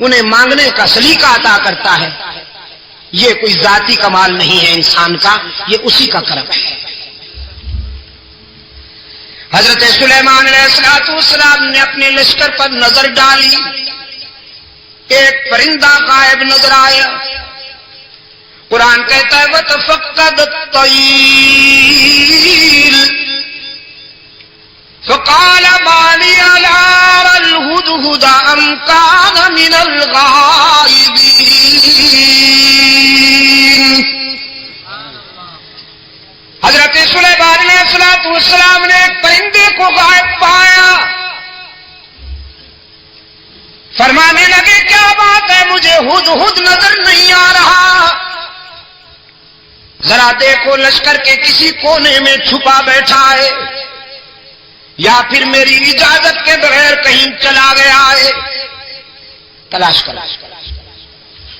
انہیں مانگنے کا سلیقہ عطا کرتا ہے. یہ کوئی ذاتی کمال نہیں ہے انسان کا، یہ اسی کا کرم ہے. حضرت سلیمان علیہ السلام نے اپنے لشکر پر نظر ڈالی، ایک پرندہ غائب نظر آیا. قرآن کہتا ہے وَتَفَقَّدَ الطَّيْرُ فَقَالَ مَا لِيَ لَا أَرَى الْهُدْهُدَ أَمْ كَانَ مِنَ الْغَائِبِينَ. حضرت سلیمان علیہ السلام نے ایک پرندے کو غائب پایا. فرمانے لگے کیا بات ہے، مجھے ہدہد نظر نہیں آ رہا. ذرا دیکھو لشکر کے کسی کونے میں چھپا بیٹھا ہے یا پھر میری اجازت کے بغیر کہیں چلا گیا ہے. تلاش کرو.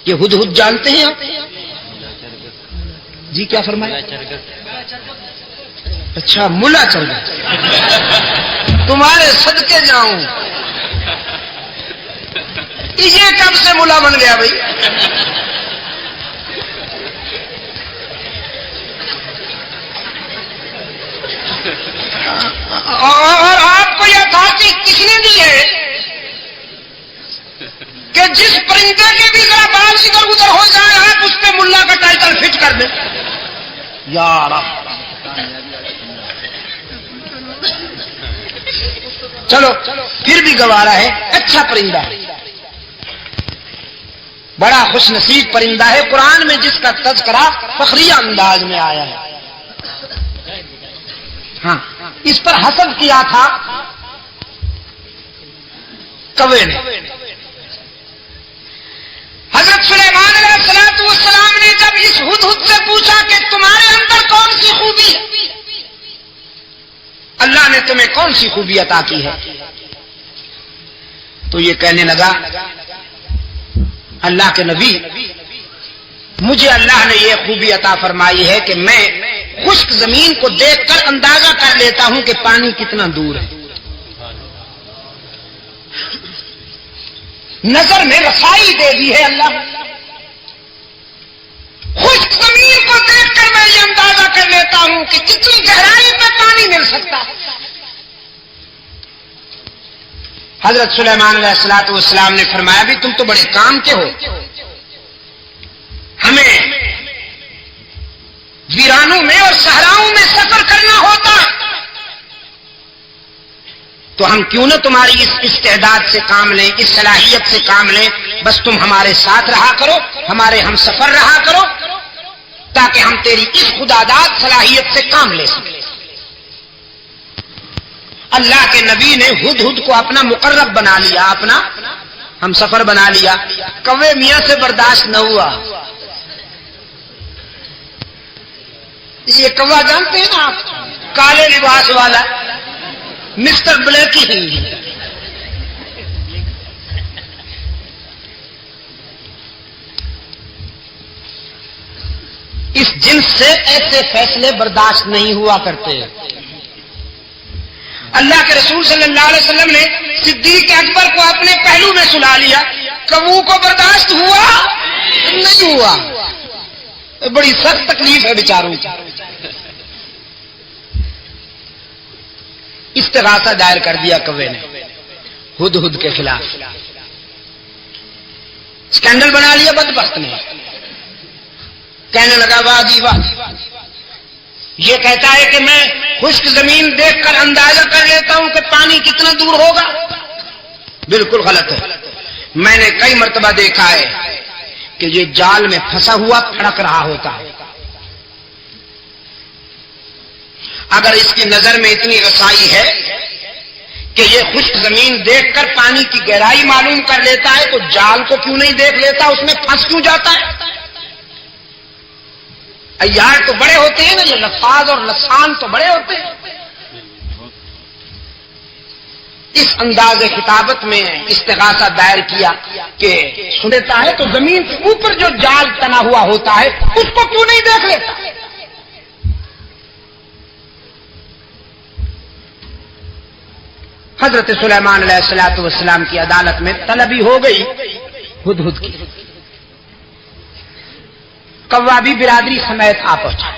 یہ ہدہد جانتے ہیں آپ؟ جی کیا فرمایا؟ اچھا ملا چل گیا. تمہارے صدقے جاؤں. یہ کب سے ملا بن گیا بھائی؟ اور آپ کو یہ اتھارٹی کس نے دی ہے کہ جس پرندے کے بھی ذرا بال ادھر ادھر ہو جائے آپ اس پہ ملا کا ٹائٹل فٹ کر دیں؟ یار چلو پھر بھی گوارا ہے، اچھا پرندہ ہے، بڑا خوش نصیب پرندہ ہے. قرآن میں جس کا تذکرہ فخریہ انداز میں آیا ہے. ہاں اس پر حسد کیا تھا کوے نے. حضرت سلیمان علیہ السلام نے جب اس ہدہد سے پوچھا کہ تمہارے اندر کون سی خوبی ہے، اللہ نے تمہیں کون سی خوبی عطا کی ہے، تو یہ کہنے لگا اللہ کے نبی مجھے اللہ نے یہ خوبی عطا فرمائی ہے کہ میں خشک زمین کو دیکھ کر اندازہ کر لیتا ہوں کہ پانی کتنا دور ہے. نظر میں رسائی دے دی ہے اللہ. خشک زمین کو دیکھ کر میں یہ اندازہ کر لیتا ہوں کہ کتنی گہرائی پہ پانی مل سکتا ہے. حضرت سلیمان علیہ السلام نے فرمایا بھی تم تو بڑے کام کے ہو، ہمیں ویرانوں میں اور صحراؤں میں سفر کرنا ہوتا تو ہم کیوں نہ تمہاری اس استعداد سے کام لیں، اس صلاحیت سے کام لیں. بس تم ہمارے ساتھ رہا کرو، ہمارے ہم سفر رہا کرو تاکہ ہم تیری اس خداداد صلاحیت سے کام لے سکیں. اللہ کے نبی نے ہدہد کو اپنا مقرب بنا لیا، اپنا ہم سفر بنا لیا. کوے میاں سے برداشت نہ ہوا. یہ کوا جانتے ہیں نا آپ، کالے لباس والا مسٹر بلیک ہی. اس جنس سے ایسے فیصلے برداشت نہیں ہوا کرتے. اللہ کے رسول صلی اللہ علیہ وسلم نے صدیق اکبر کو اپنے پہلو میں سلا لیا. کبو کو برداشت ہوا نہیں ہوا. بڑی سخت تکلیف ہے بیچاروں کی. استغاثہ دائر کر دیا کوے نے ہدہد کے خلاف. اسکینڈل بنا لیا بدبخت نے. کہنے لگا واہ جی واہ، یہ کہتا ہے کہ میں خشک زمین دیکھ کر اندازہ کر لیتا ہوں کہ پانی کتنا دور ہوگا. بالکل غلط ہے. میں نے کئی مرتبہ دیکھا ہے کہ یہ جال میں پھنسا ہوا پھڑک رہا ہوتا ہے. اگر اس کی نظر میں اتنی رسائی ہے کہ یہ خشک زمین دیکھ کر پانی کی گہرائی معلوم کر لیتا ہے تو جال کو کیوں نہیں دیکھ لیتا، اس میں پھنس کیوں جاتا ہے؟ عیار تو بڑے ہوتے ہیں نا، یہ لفاظ اور لسان تو بڑے ہوتے ہیں. اس انداز خطابت میں استغاثہ دائر کیا کہ سنتا ہے تو زمین کے اوپر جو جال تنا ہوا ہوتا ہے اس کو کیوں نہیں دیکھ لیتا. حضرت سلیمان علیہ السلام کی عدالت میں طلبی ہو گئی ہدہد کی کوا بھی برادری سمیت آ پہنچا.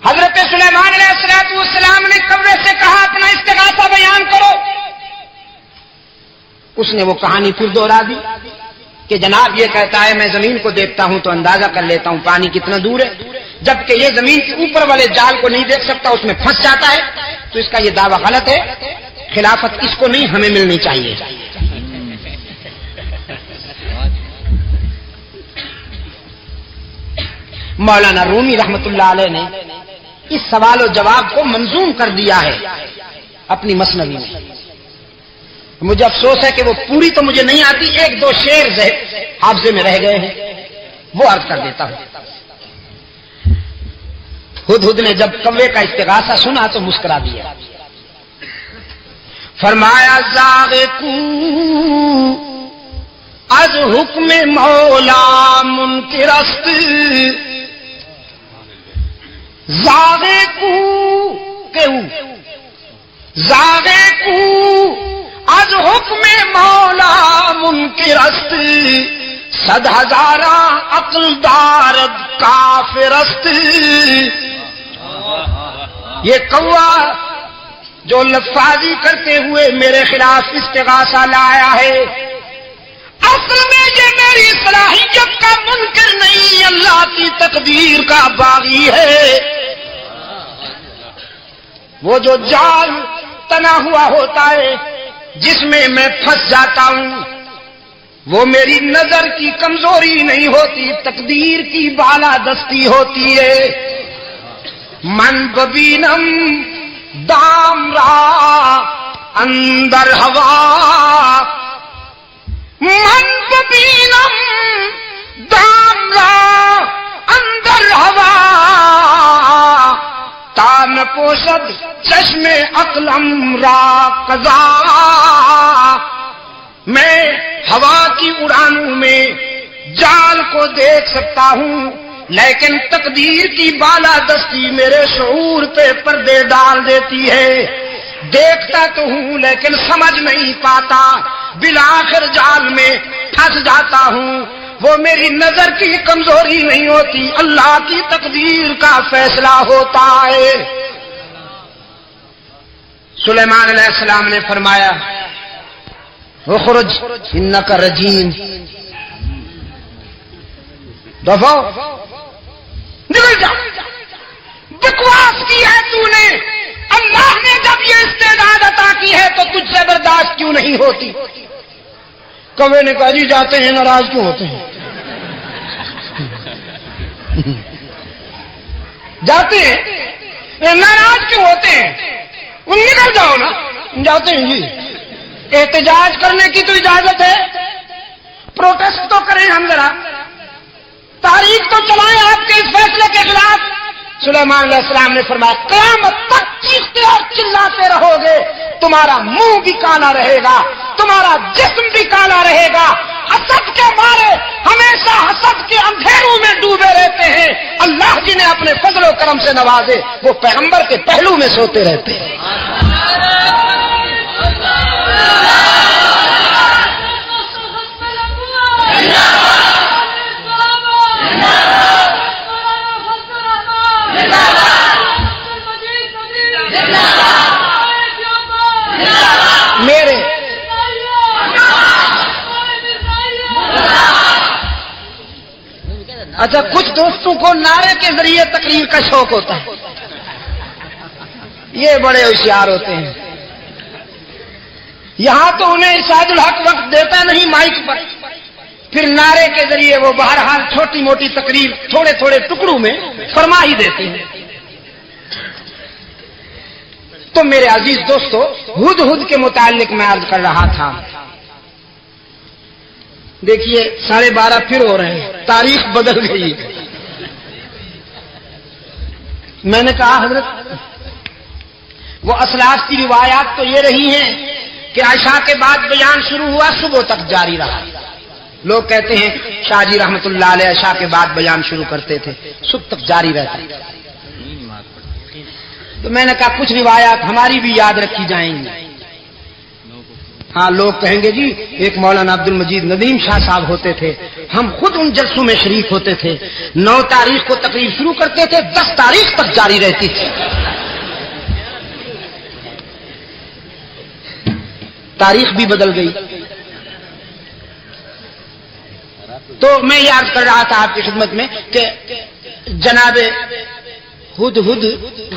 حضرت سلیمان علیہ السلام نے کوے سے کہا اپنا استغاثہ بیان کرو. اس نے وہ کہانی پھر دوہرا دی کہ جناب یہ کہتا ہے میں زمین کو دیکھتا ہوں تو اندازہ کر لیتا ہوں پانی کتنا دور ہے، جبکہ یہ زمین کے اوپر والے جال کو نہیں دیکھ سکتا، اس میں پھنس جاتا ہے. تو اس کا یہ دعویٰ غلط ہے، خلافت اس کو نہیں ہمیں ملنی چاہیے. مولانا رومی رحمت اللہ علیہ نے اس سوال و جواب کو منظوم کر دیا ہے اپنی مثنوی میں. مجھے افسوس ہے کہ وہ پوری تو مجھے نہیں آتی، ایک دو شعر حافظے میں رہ گئے ہیں، وہ عرض کر دیتا ہوں. ہدہد نے جب کوے کا استغاثہ سنا تو مسکرا دیا. فرمایا زاغ کو از حکم مولا منکر است، زاغ کو زاغ کو از حکم مولا منکر است، صد ہزاراں عقل دارد کافر است. یہ کوا جو لفاظی کرتے ہوئے میرے خلاف استغاثہ لایا ہے، اصل میں یہ میری صلاحیت کا منکر نہیں، اللہ کی تقدیر کا باغی ہے. وہ جو جال تنا ہوا ہوتا ہے جس میں میں پھنس جاتا ہوں، وہ میری نظر کی کمزوری نہیں ہوتی، تقدیر کی بالا دستی ہوتی ہے. من ببینم دام را اندر ہوا، من ببینم دام را اندر ہوا، تان پوشد چشم عقلم را قضا. میں ہوا کی اڑانوں میں جال کو دیکھ سکتا ہوں، لیکن تقدیر کی بالا دستی میرے شعور پہ پردے ڈال دیتی ہے. دیکھتا تو ہوں لیکن سمجھ نہیں پاتا، بالآخر جال میں پھنس جاتا ہوں. وہ میری نظر کی کمزوری نہیں ہوتی، اللہ کی تقدیر کا فیصلہ ہوتا ہے. سلیمان علیہ السلام نے فرمایا اخرج انک رجیم، دفعہ نکل جا. بکواس کی ہے تو نے، اللہ نے جب یہ استعداد عطا کی ہے تو تجھ سے برداشت کیوں نہیں ہوتی؟ کوے نے کہا جی جاتے ہیں، ناراض کیوں ہوتے ہیں؟ جاتے ہیں ناراض کیوں ہوتے ہیں؟ نکل جاؤ نا. جاتے ہیں جی. احتجاج کرنے کی تو اجازت ہے، پروٹیسٹ تو کریں ہم ذرا، تاریخ تو چلائیں آپ کے اس فیصلے کے خلاف. سلیمان علیہ السلام نے فرمایا قیامت تک چیختے اور چلاتے رہو گے، تمہارا منہ بھی کالا رہے گا، تمہارا جسم بھی کالا رہے گا. حسد کے مارے ہمیشہ حسد کے اندھیروں میں ڈوبے رہتے ہیں. اللہ جنہیں اپنے فضل و کرم سے نوازے وہ پیغمبر کے پہلو میں سوتے رہتے ہیں. میرے اچھا کچھ دوستوں کو نعرے کے ذریعے تقریر کا شوق ہوتا ہے، یہ بڑے ہوشیار ہوتے ہیں. یہاں تو انہیں ارشاد الحق وقت دیتا نہیں مائک پر، پھر نعرے کے ذریعے وہ بہرحال چھوٹی موٹی تقریر تھوڑے تھوڑے ٹکڑوں میں فرما ہی دیتے ہیں. تو میرے عزیز دوستو، ہدہد کے متعلق میں عرض کر رہا تھا. دیکھیے 12:30 پھر ہو رہے ہیں، تاریخ بدل گئی. میں نے کہا حضرت وہ اسلاف کی روایات تو یہ رہی ہیں کہ عشاء کے بعد بیان شروع ہوا صبح تک جاری رہا. لوگ کہتے ہیں شاہ جی رحمت اللہ علیہ عشاء کے بعد بیان شروع کرتے تھے، صبح تک جاری رہتا. تو میں نے کہا کچھ روایات ہماری بھی یاد رکھی جائیں گی. ہاں لوگ کہیں گے جی ایک مولانا عبد المجید ندیم شاہ صاحب ہوتے تھے, ہم خود ان جلسوں میں شریک ہوتے تھے, 9 تاریخ کو تقریر شروع کرتے تھے, 10 تاریخ تک جاری رہتی تھی. تاریخ بھی بدل گئی. تو میں یاد کر رہا تھا آپ کی خدمت میں کہ جناب ہدہد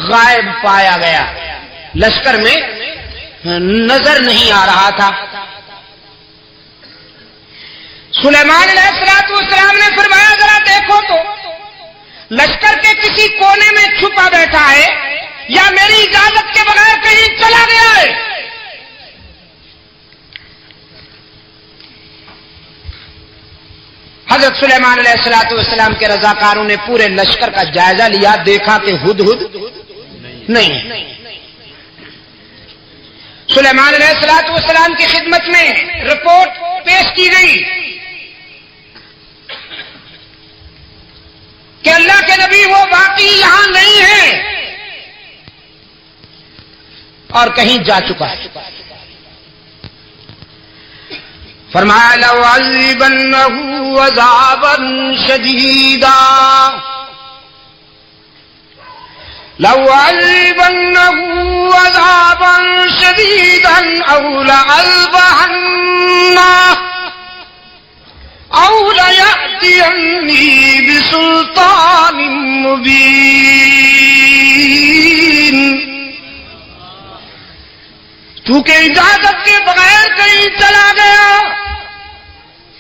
غائب پایا گیا, لشکر میں نظر نہیں آ رہا تھا. سلیمان علیہ السلام نے فرمایا ذرا دیکھو تو لشکر کے کسی کونے میں چھپا بیٹھا ہے یا میری اجازت کے بغیر کہیں چلا گیا ہے. حضرت سلیمان علیہ السلام کے رضاکاروں نے پورے لشکر کا جائزہ لیا, دیکھا کہ ہدہد نہیں. سلیمان علیہ السلام کی خدمت میں رپورٹ پیش کی گئی کہ اللہ کے نبی وہ واقعی یہاں نہیں ہے اور کہیں جا چکا ہے. فرمایا لَأُعَذِّبَنَّهُ عَذَابًا شَدِيدًا لَأُعَذِّبَنَّهُ عَذَابًا شَدِيدًا أَوْ لَأَذْبَحَنَّهُ أَوْ لَيَأْتِيَنِّي بِسُلْطَانٍ مُبِينٍ. چونکہ اجازت کے بغیر کہیں چلا گیا,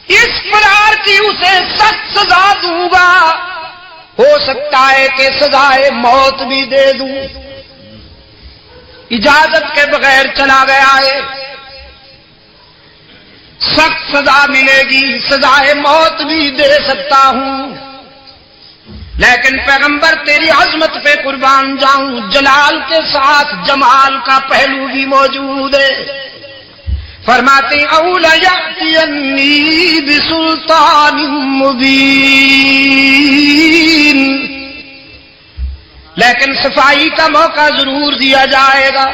اس فرار کی اسے سخت سزا دوں گا, ہو سکتا ہے کہ سزائے موت بھی دے دوں. اجازت کے بغیر چلا گیا ہے, سخت سزا ملے گی, سزائے موت بھی دے سکتا ہوں, لیکن پیغمبر تیری عظمت پہ قربان جاؤں, جلال کے ساتھ جمال کا پہلو بھی موجود ہے. فرماتے اولا یأتینی بسلطان مبین, لیکن صفائی کا موقع ضرور دیا جائے گا.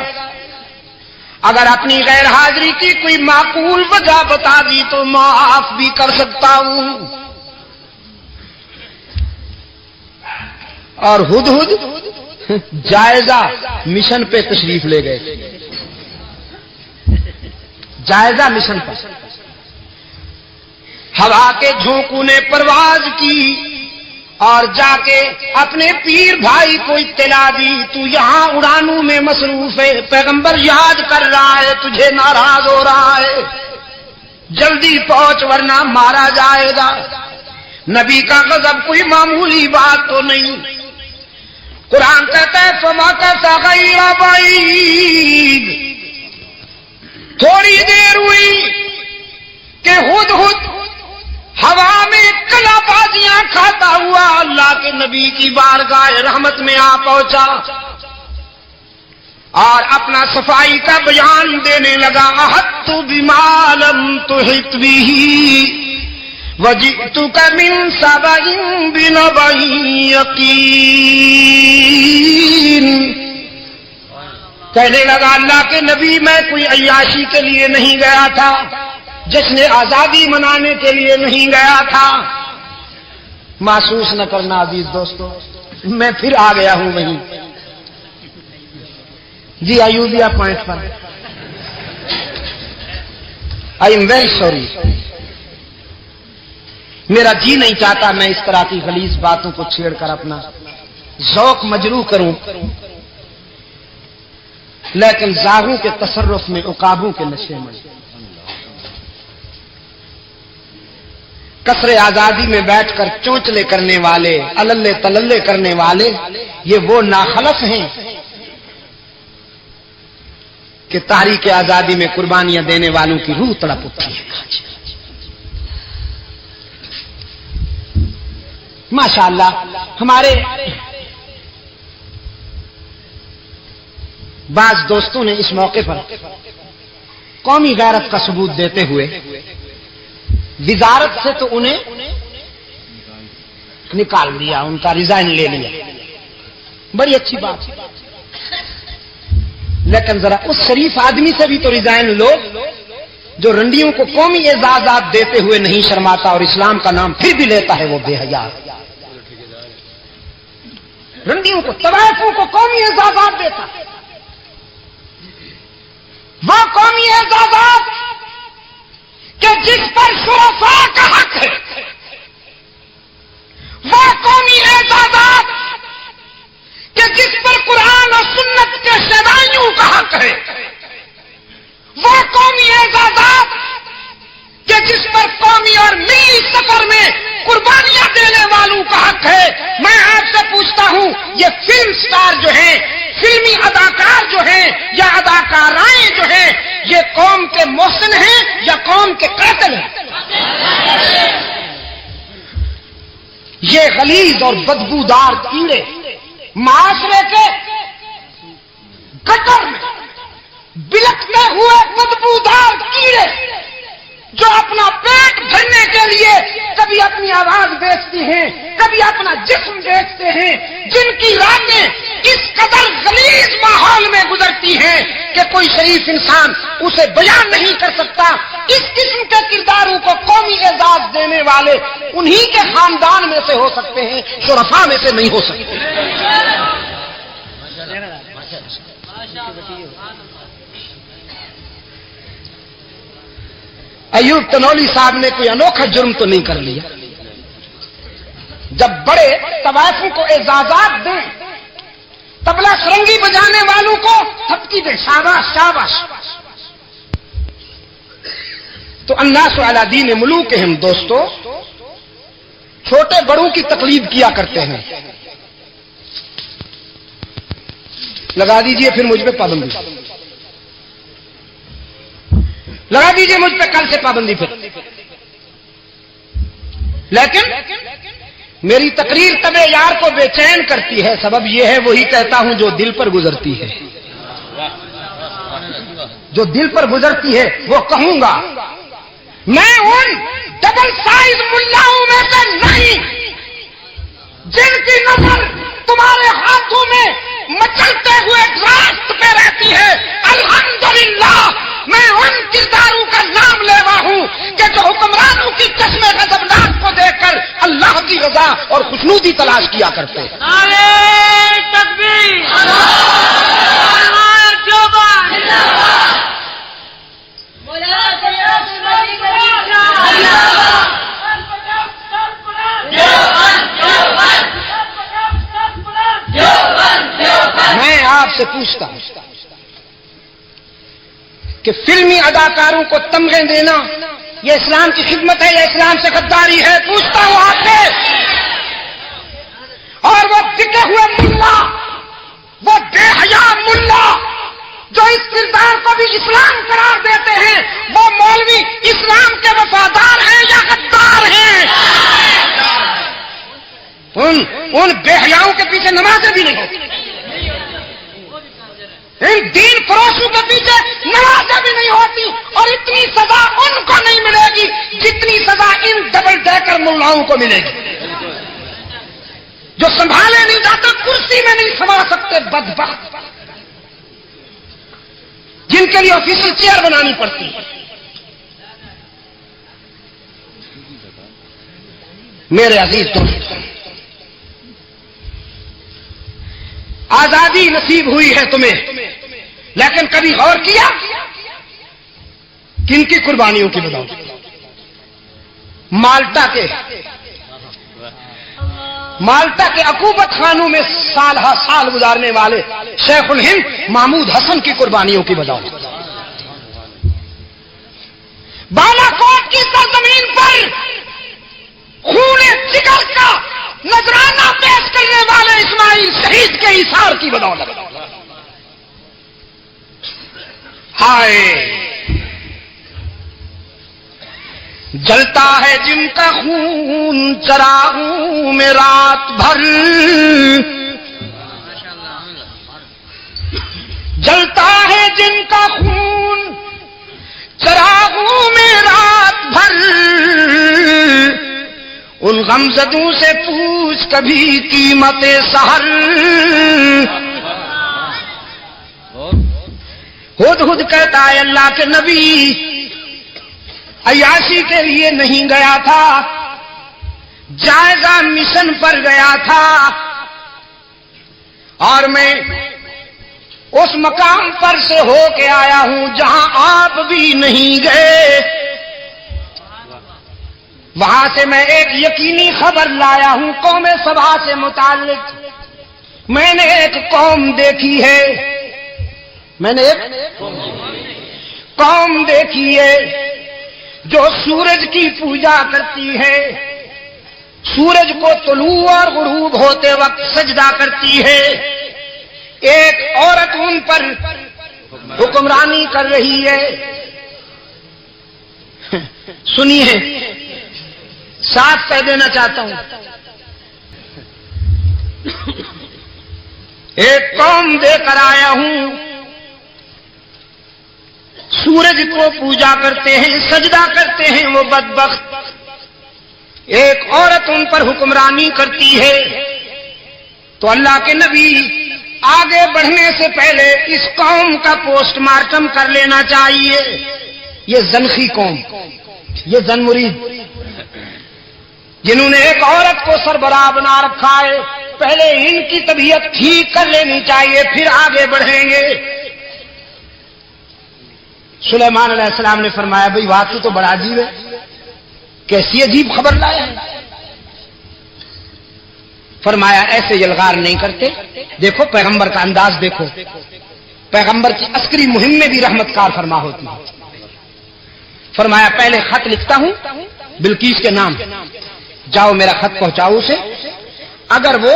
اگر اپنی غیر حاضری کی کوئی معقول وجہ بتا دی تو معاف بھی کر سکتا ہوں. اور ہدہد جائزہ مشن پہ تشریف لے گئے, جائزہ مشن پر. ہوا کے جھونکوں نے پرواز کی اور جا کے اپنے پیر بھائی کو اطلاع دی, تو یہاں اڑانوں میں مصروف ہے, پیغمبر یاد کر رہا ہے, تجھے ناراض ہو رہا ہے, جلدی پہنچ ورنہ مارا جائے گا. نبی کا غضب کوئی معمولی بات تو نہیں. قرآن کہتا ہے فَمَكَثَ غَيْرَ بَعِيدٍ, تھوڑی دیر ہوئی کہ ہدہد ہوا میں کلا بازیاں کھاتا ہوا اللہ کے نبی کی بارگاہ رحمت میں آ پہنچا اور اپنا صفائی کا بیان دینے لگا. احطت بما لم تحط به وجئتك من سبأ بنبأ یقین. کہنے لگا اللہ کے نبی میں کوئی عیاشی کے لیے نہیں گیا تھا, جشن آزادی منانے کے لیے نہیں گیا تھا. محسوس نہ کرنا عزیز دوستو, میں پھر آ گیا ہوں وہیں. جی ایودھیا پوائنٹ پر. آئی ایم ویری سوری, میرا جی نہیں چاہتا میں اس طرح کی غلیظ باتوں کو چھیڑ کر اپنا ذوق مجروح کروں, لیکن زاغوں کے تصرف میں عقابوں کے نشے میں قصر آزادی میں بیٹھ کر چونچلے کرنے والے, اللے تللے کرنے والے, یہ وہ ناخلف ہیں کہ تحریک آزادی میں قربانیاں دینے والوں کی روح تڑپ اٹھی ہے. ماشاءاللہ ہمارے بعض دوستوں نے اس موقع پر قومی غیرت کا ثبوت دیتے ہوئے وزارت سے تو انہیں نکال دیا, ان کا ریزائن لے لیا. بڑی اچھی بات. لیکن ذرا اس شریف آدمی سے بھی تو ریزائن لو جو رنڈیوں کو قومی اعزازات دیتے ہوئے نہیں شرماتا اور اسلام کا نام پھر بھی لیتا ہے وہ بے حیا۔ رنڈیوں کو، طوائفوں کو قومی اعزازات دیتا، وہ قومی اعزازات کہ جس پر شرفاء کا حق ہے، وہ قومی اعزازات کہ جس پر قرآن اور سنت کے شیدائیوں کا حق ہے، وہ قومی اعزازات کہ جس پر قومی اور ملی سفر میں قربانیاں دینے والوں کا حق ہے۔ میں آپ سے پوچھتا ہوں، یہ فلم سٹار جو ہیں، فلمی اداکار جو ہیں یا اداکارائیں جو ہیں، یہ قوم کے محسن ہیں یا قوم کے قاتل ہیں؟ یہ غلیظ اور بدبودار کیڑے معاشرے کے گٹر میں بلکتے ہوئے بدبودار کیڑے جو اپنا پیٹ بھرنے کے لیے کبھی اپنی آواز بیچتی ہیں، کبھی اپنا جسم بیچتے ہیں، جن کی راتیں اس قدر غلیظ ماحول میں گزرتی ہیں کہ کوئی شریف انسان اسے بیان نہیں کر سکتا۔ اس قسم کے کرداروں کو قومی اعزاز دینے والے انہی کے خاندان میں سے ہو سکتے ہیں، شرفاء میں سے نہیں ہو سکتے۔ ایوب تنولی صاحب نے کوئی انوکھا جرم تو نہیں کر لیا، جب بڑے طوائفوں کو اعزازات دیں، طبلہ سرنگی بجانے والوں کو تھپکی دیں، شاباش شاباش، تو الناس علی دین ملوکہم، دوستو چھوٹے بڑوں کی تقلید کیا کرتے ہیں۔ لگا دیجئے پھر مجھ پہ پابندی، لگا دیجئے مجھ پہ کل سے پابندی پھر، لیکن میری تقریر طب یار کو بے چین کرتی ہے، سبب یہ ہے وہی کہتا ہوں جو دل پر گزرتی ہے، جو دل پر گزرتی ہے وہ کہوں گا۔ میں ان ڈبل سائز ملاؤں میں سے نہیں جن کی نظر تمہارے ہاتھوں میں مچلتے ہوئے راست پہ رہتی ہے۔ الحمدللہ میں ان کرداروں کا نام لیوا ہوں کہ جو حکمرانوں کی چشم غضبناک کو دیکھ کر اللہ کی رضا اور خوشنودی تلاش کیا کرتے ہیں۔ نعرہ تکبیر، نعرہ جوبان، میں آپ سے پوچھتا ہوں کہ فلمی اداکاروں کو تمغے دینا یہ اسلام کی خدمت ہے یا اسلام سے غداری ہے؟ پوچھتا ہوں آپ سے۔ اور وہ ٹکے ہوئے ملا، وہ بے حیا ملا جو اس کردار کو بھی اسلام قرار دیتے ہیں، وہ مولوی اسلام کے وفادار ہیں یا غدار ہیں؟ ان بے حیاؤں کے پیچھے نمازیں بھی نہیں ہوتی، ان دین فروشوں کے پیچھے نمازیں بھی نہیں ہوتی، اور اتنی سزا ان کو نہیں ملے گی جتنی سزا ان ڈبل ڈیکر ملاؤں کو ملے گی جو سنبھالے نہیں جاتے، کرسی میں نہیں سما سکتے، بدبخت، جن کے لیے آفیشل چیئر بنانی پڑتی ہے۔ میرے عزیز دوست، آزادی نصیب ہوئی ہے تمہیں، لیکن کبھی غور کیا کن کی قربانیوں کی بدولت؟ مالٹا کے عقوبت خانوں میں سال ہر سال گزارنے والے شیخ الہند محمود حسن کی قربانیوں کی بدولت، بالا کوٹ کی سرزمین پر خون جگر کا نذرانہ پیش کرنے والے اسماعیل شہید کے ایثار کی بدولت، ہائے جلتا ہے جن کا خون چراغوں میں رات بھر، جلتا ہے جن کا خون چراغوں میں رات بھر، ان غمزدوں سے پوچھ کبھی قیمت سحر، ہدہد کہتا ہے اللہ کے نبی عیاشی کے لیے نہیں گیا تھا، جائزہ مشن پر گیا تھا، اور میں اس مقام پر سے ہو کے آیا ہوں جہاں آپ بھی نہیں گئے۔ وہاں سے میں ایک یقینی خبر لایا ہوں قوم سبا سے متعلق۔ میں نے ایک قوم دیکھی ہے، میں نے ایک قوم دیکھی ہے جو سورج کی پوجا کرتی ہے، سورج کو طلوع اور غروب ہوتے وقت سجدہ کرتی ہے۔ ایک عورت ان پر حکمرانی کر رہی ہے۔ سنیے، ساتھ کہہ دینا چاہتا ہوں، ایک قوم دے کر آیا ہوں، سورج کو پوجا کرتے ہیں، سجدہ کرتے ہیں وہ بدبخت۔ ایک عورت ان پر حکمرانی کرتی ہے۔ تو اللہ کے نبی آگے بڑھنے سے پہلے اس قوم کا پوسٹ مارٹم کر لینا چاہیے۔ یہ زنخی قوم، یہ زن مرید، جنہوں نے ایک عورت کو سربراہ بنا رکھا ہے، پہلے ان کی طبیعت ٹھیک کر لینی چاہیے، پھر آگے بڑھیں گے۔ سلیمان علیہ السلام نے فرمایا بھئی واقعی تو بڑا عجیب ہے، کیسی عجیب خبر لائے ہیں۔ فرمایا ایسے یلغار نہیں کرتے، دیکھو پیغمبر کا انداز دیکھو، پیغمبر کی عسکری مہم میں بھی رحمت کار فرما ہوتی ہے۔ فرمایا پہلے خط لکھتا ہوں بلقیس کے نام، جاؤ میرا خط پہنچاؤ اسے، اگر وہ